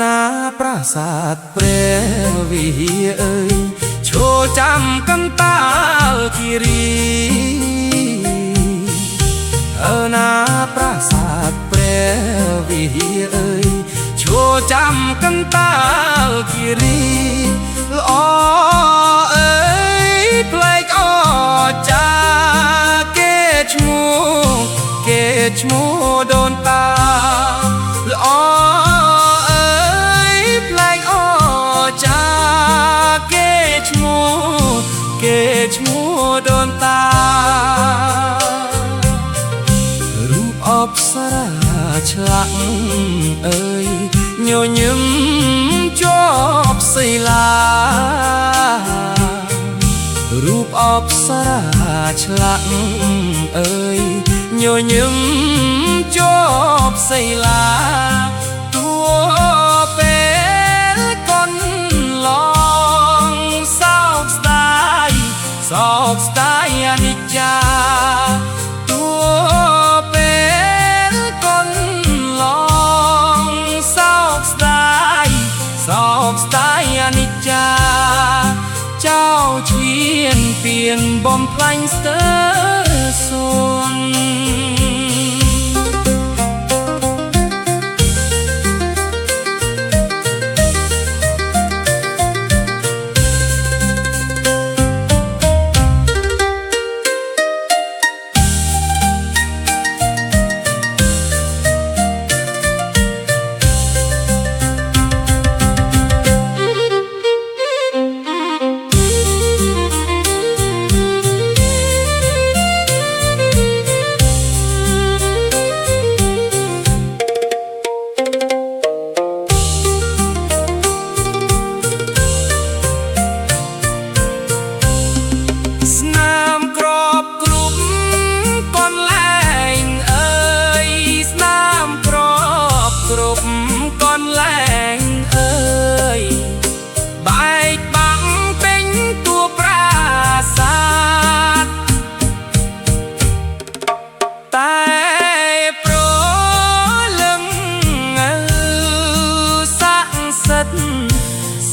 ណាប្រាសាទព្រះវិហារអើយឈរចាំកន្តាលគិរីណាប្រាសាទព្រះវិហារអើយឈរចាំកន្តាលគិរីល្អអើយប្លែកអចាគេឈ្មោះដូនតាល្អឈ្មោះដូនតារូបអប្សរាឆ្លាក់អើយញញឹមជាប់សីលារូបអប្សរាឆ្លាក់អើយញញឹមជាប់សីលាទួពេលកូនឡងសោកស្ដាយអនិច្ចាទួពេលកូនឡងសោកស្ដាយអនិច្ចាចៅឈៀនពៀនបំផ្លាញស្ទើរសួន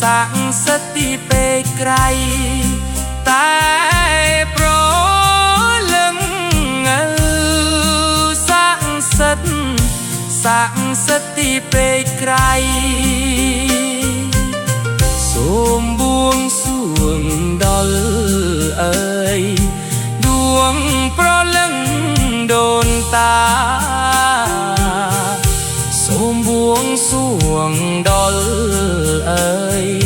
សាក់សិតទីពេកក្រៃតែប្រលឹងសាក់សិតទីពេកក្រៃសូមបួងសួងដល់អើយដួងប្រលឹងដូនតាសូមបួងសួងដល់អើយ